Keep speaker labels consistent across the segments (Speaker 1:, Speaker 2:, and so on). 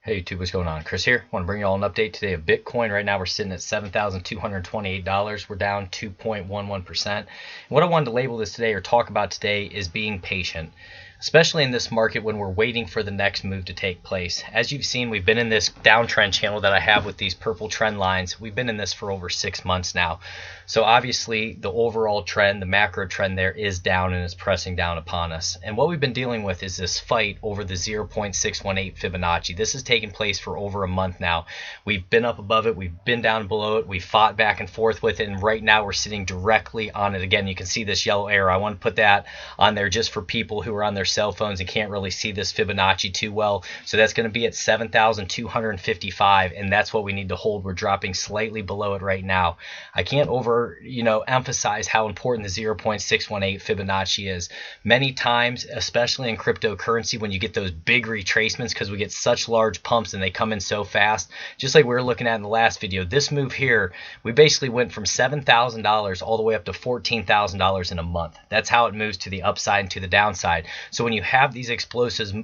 Speaker 1: Hey YouTube, what's going on? Chris here. I want to bring you all an update today of Bitcoin. Right now we're sitting at $7,228. We're down 2.11%. What I wanted to label this today or talk about today is being patient, especially in this market when we're waiting for the next move to take place. As you've seen, we've been in this downtrend channel that I have with these purple trend lines. We've been in this for over 6 months now. So obviously the overall trend, the macro trend there is down and is pressing down upon us. And what we've been dealing with is this fight over the 0.618 Fibonacci. This has taken place for over a month now. We've been up above it, we've been down below it, we've fought back and forth with it, and right now we're sitting directly on it. Again, you can see this yellow arrow. I want to put that on there just for people who are on their cell phones and can't really see this Fibonacci too well. So that's going to be at 7,255, and that's what we need to hold. We're dropping slightly below it right now. I can't emphasize how important the 0.618 Fibonacci is. Many times, especially in cryptocurrency, when you get those big retracements, because we get such large pumps and they come in so fast, just like we were looking at in the last video, this move here, we basically went from $7,000 all the way up to $14,000 in a month. That's how it moves to the upside and to the downside. So when you have these explosive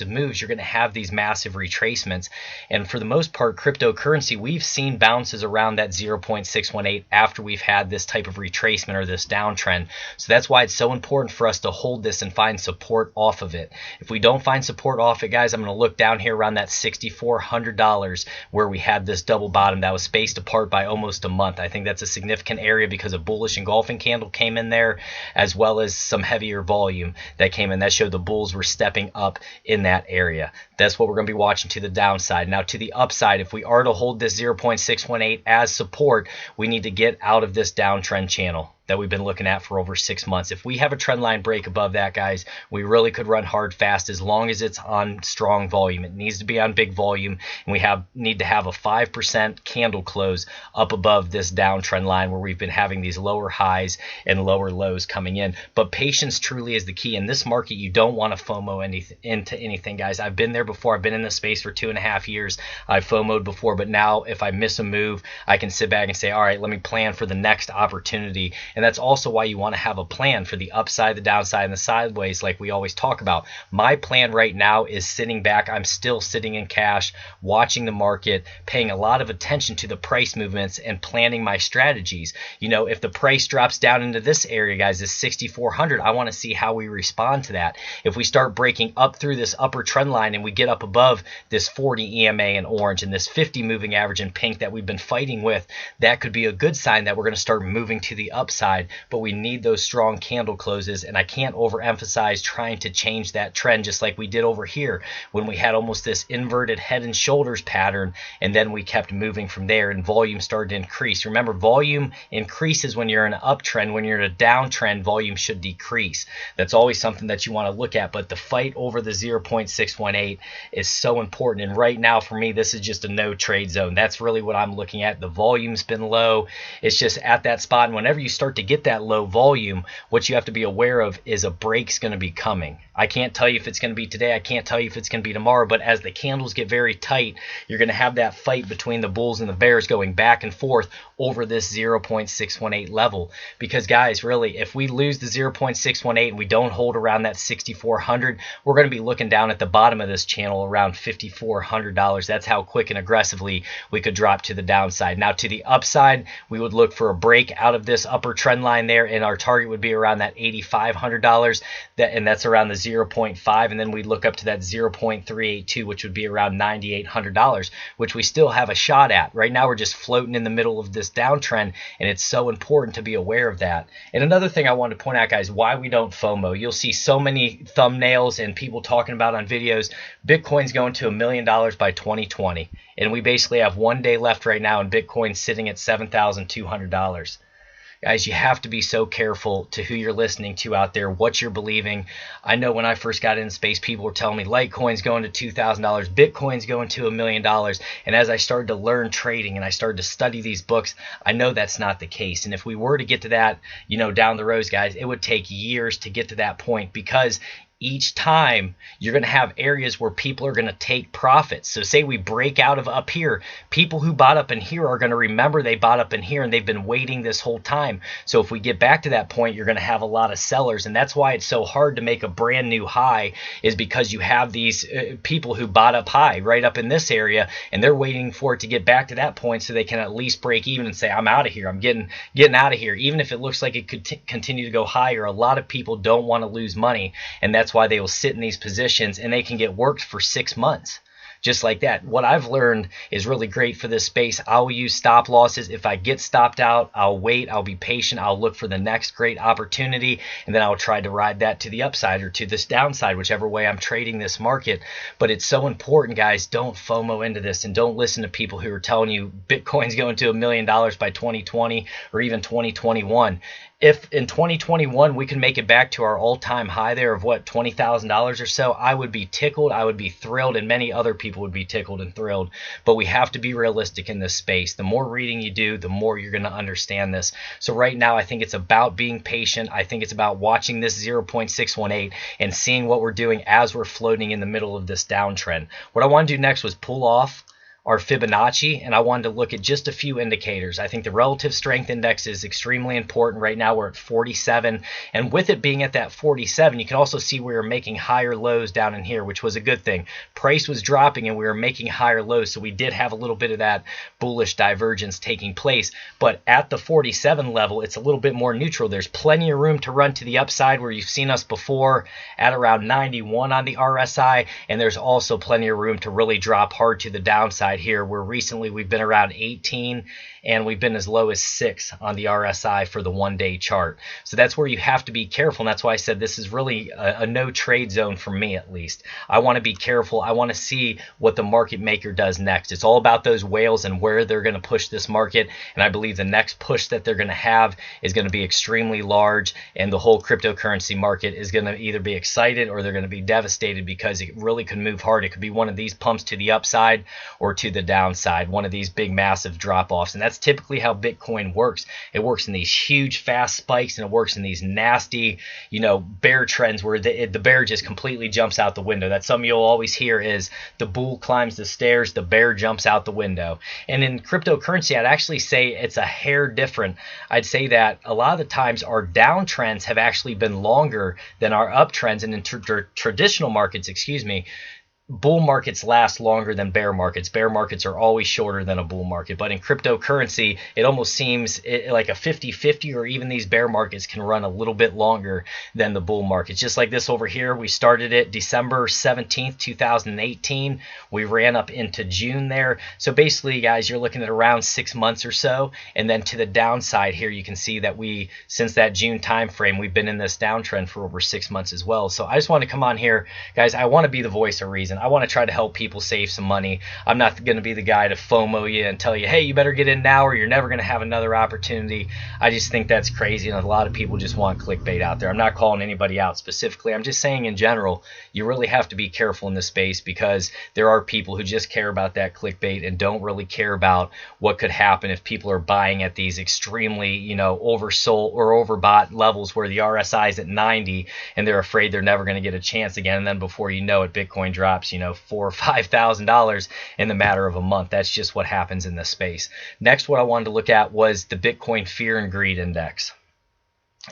Speaker 1: moves, you're going to have these massive retracements. And for the most part, cryptocurrency, we've seen bounces around that 0.618 after we've had this type of retracement or this downtrend. So that's why it's so important for us to hold this and find support off of it. If we don't find support off it, guys, I'm going to look down here around that $6,400 where we had this double bottom that was spaced apart by almost a month. I think that's a significant area because a bullish engulfing candle came in there, as well as some heavier volume that came in. That showed the bulls were stepping up in that area. That's what we're going to be watching to the downside. Now to the upside, if we are to hold this 0.618 as support, we need to get out of this downtrend channel that we've been looking at for over 6 months. If we have a trend line break above that, guys, we really could run hard fast as long as it's on strong volume. It needs to be on big volume, and we need to have a 5% candle close up above this downtrend line where we've been having these lower highs and lower lows coming in. But patience truly is the key. In this market, you don't want to FOMO into anything, guys. I've been there before. I've been in this space for 2.5 years. I've FOMO'd before, but now if I miss a move, I can sit back and say, all right, let me plan for the next opportunity. And that's also why you want to have a plan for the upside, the downside, and the sideways, like we always talk about. My plan right now is sitting back. I'm still sitting in cash, watching the market, paying a lot of attention to the price movements and planning my strategies. You know, if the price drops down into this area, guys, this 6,400, I want to see how we respond to that. If we start breaking up through this upper trend line and we get up above this 40 EMA in orange and this 50 moving average in pink that we've been fighting with, that could be a good sign that we're going to start moving to the upside. But we need those strong candle closes, and I can't overemphasize trying to change that trend, just like we did over here when we had almost this inverted head and shoulders pattern, and then we kept moving from there and volume started to increase. Remember, volume increases when you're in an uptrend. When you're in a downtrend, volume should decrease. That's always something that you want to look at, but the fight over the 0.618 is so important. And right now for me, this is just a no trade zone. That's really what I'm looking at. The volume's been low. It's just at that spot, and whenever you start to get that low volume, what you have to be aware of is a break's going to be coming. I can't tell you if it's going to be today. I can't tell you if it's going to be tomorrow, but as the candles get very tight, you're going to have that fight between the bulls and the bears going back and forth over this 0.618 level. Because guys, really, if we lose the 0.618 and we don't hold around that 6,400, we're going to be looking down at the bottom of this channel around $5,400. That's how quick and aggressively we could drop to the downside. Now to the upside, we would look for a break out of this upper trend line there, and our target would be around that $8,500, and that's around the 0.5, and then we look up to that 0.382, which would be around $9,800, which we still have a shot at. Right now we're just floating in the middle of this downtrend, and it's so important to be aware of that. And another thing I want to point out, guys, why we don't FOMO. You'll see so many thumbnails and people talking about on videos, Bitcoin's going to $1 million by 2020, and we basically have 1 day left right now, and Bitcoin's sitting at $7,200. Guys, you have to be so careful to who you're listening to out there, what you're believing. I know when I first got into space, people were telling me Litecoin's going to $2,000, Bitcoin's going to $1 million. And as I started to learn trading and I started to study these books, I know that's not the case. And if we were to get to that, down the road, guys, it would take years to get to that point, because each time you're going to have areas where people are going to take profits. So say we break out of up here, people who bought up in here are going to remember they bought up in here and they've been waiting this whole time. So if we get back to that point, you're going to have a lot of sellers, and that's why it's so hard to make a brand new high, is because you have these people who bought up high right up in this area, and they're waiting for it to get back to that point so they can at least break even and say, I'm out of here, I'm getting out of here. Even if it looks like it could continue to go higher, a lot of people don't want to lose money, and that's why they will sit in these positions and they can get worked for 6 months. Just like that. What I've learned is really great for this space. I'll use stop losses. If I get stopped out, I'll wait, I'll be patient, I'll look for the next great opportunity, and then I'll try to ride that to the upside or to this downside, whichever way I'm trading this market. But it's so important, guys, don't FOMO into this, and don't listen to people who are telling you Bitcoin's going to $1 million by 2020 or even 2021. If in 2021 we can make it back to our all-time high there of what, $20,000 or so, I would be tickled, I would be thrilled, and many other people would be tickled and thrilled. But we have to be realistic in this space. The more reading you do, the more you're going to understand this. So right now, I think it's about being patient. I think it's about watching this 0.618 and seeing what we're doing as we're floating in the middle of this downtrend. What I want to do next was pull off our Fibonacci, and I wanted to look at just a few indicators. I think the relative strength index is extremely important. Right now we're at 47, and with it being at that 47, you can also see we were making higher lows down in here, which was a good thing. Price was dropping and we were making higher lows, so we did have a little bit of that bullish divergence taking place. But at the 47 level, it's a little bit more neutral. There's plenty of room to run to the upside, where you've seen us before at around 91 on the RSI, and there's also plenty of room to really drop hard to the downside here, where recently we've been around 18 and we've been as low as 6 on the RSI for the one-day chart. So that's where you have to be careful, and that's why I said this is really a no trade zone for me, at least. I want to be careful. I want to see what the market maker does next. It's all about those whales and where they're going to push this market, and I believe the next push that they're going to have is going to be extremely large, and the whole cryptocurrency market is going to either be excited or they're going to be devastated, because it really could move hard. It could be one of these pumps to the upside or to the downside, one of these big massive drop-offs. And that's typically how Bitcoin works. It works in these huge fast spikes, and it works in these nasty, bear trends where the bear just completely jumps out the window. That's something you'll always hear, is the bull climbs the stairs, the bear jumps out the window. And in cryptocurrency, I'd actually say it's a hair different. I'd say that a lot of the times our downtrends have actually been longer than our uptrends, and in traditional markets, bull markets last longer than bear markets. Bear markets are always shorter than a bull market. But in cryptocurrency, it almost seems like a 50-50, or even these bear markets can run a little bit longer than the bull markets. Just like this over here, we started it December 17th, 2018. We ran up into June there. So basically, guys, you're looking at around 6 months or so. And then to the downside here, you can see that since that June time frame, we've been in this downtrend for over 6 months as well. So I just want to come on here, guys. I want to be the voice of reason. I want to try to help people save some money. I'm not going to be the guy to FOMO you and tell you, hey, you better get in now or you're never going to have another opportunity. I just think that's crazy, and a lot of people just want clickbait out there. I'm not calling anybody out specifically. I'm just saying in general, you really have to be careful in this space, because there are people who just care about that clickbait and don't really care about what could happen if people are buying at these extremely, oversold or overbought levels, where the RSI is at 90 and they're afraid they're never going to get a chance again. And then before you know it, Bitcoin drops, $4,000 or $5,000 in the matter of a month. That's just what happens in this space. Next, what I wanted to look at was the Bitcoin Fear and Greed Index.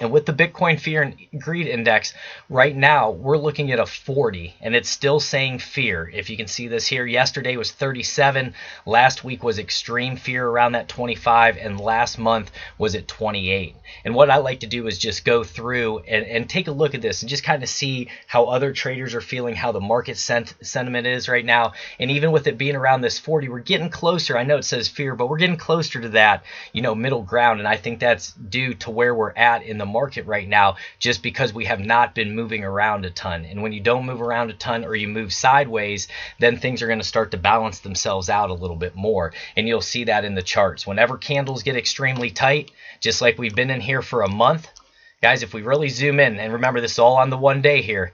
Speaker 1: And with the Bitcoin Fear and Greed Index, right now, we're looking at a 40, and it's still saying fear. If you can see this here, yesterday was 37, last week was extreme fear around that 25, and last month was at 28. And what I like to do is just go through and take a look at this and just kind of see how other traders are feeling, how the market sentiment is right now. And even with it being around this 40, we're getting closer. I know it says fear, but we're getting closer to that, middle ground. And I think that's due to where we're at in the market right now, just because we have not been moving around a ton. And when you don't move around a ton, or you move sideways, then things are going to start to balance themselves out a little bit more. And you'll see that in the charts. Whenever candles get extremely tight, just like we've been in here for a month, guys, if we really zoom in, and remember this is all on the one day here,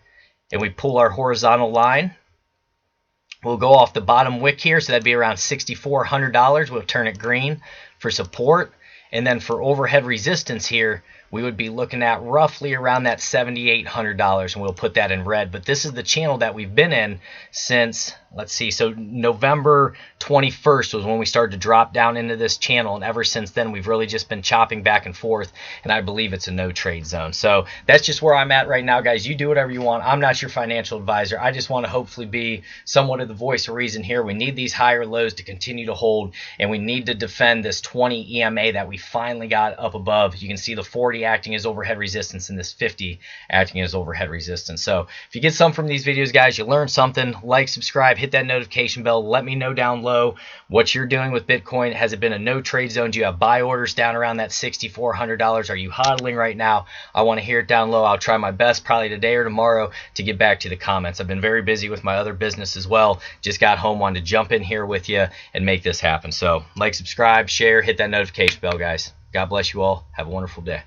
Speaker 1: and we pull our horizontal line, we'll go off the bottom wick here, so that'd be around $6,400. We'll turn it green for support. And then for overhead resistance here, we would be looking at roughly around that $7,800, and we'll put that in red. But this is the channel that we've been in since, let's see, so November 21st was when we started to drop down into this channel, and ever since then we've really just been chopping back and forth, and I believe it's a no trade zone. So that's just where I'm at right now, guys. You do whatever you want. I'm not your financial advisor. I just want to hopefully be somewhat of the voice of reason here. We need these higher lows to continue to hold, and we need to defend this 20 EMA that we finally got up above. You can see the 40 acting as overhead resistance and this 50 acting as overhead resistance. So if you get some from these videos, guys, you learned something, like, subscribe, hit that notification bell. Let me know down low what you're doing with Bitcoin. Has it been a no trade zone? Do you have buy orders down around that $6,400? Are you hodling right now? I want to hear it down low. I'll try my best probably today or tomorrow to get back to the comments. I've been very busy with my other business as well. Just got home, wanted to jump in here with you and make this happen. So like, subscribe, share, hit that notification bell, guys. God bless you all. Have a wonderful day.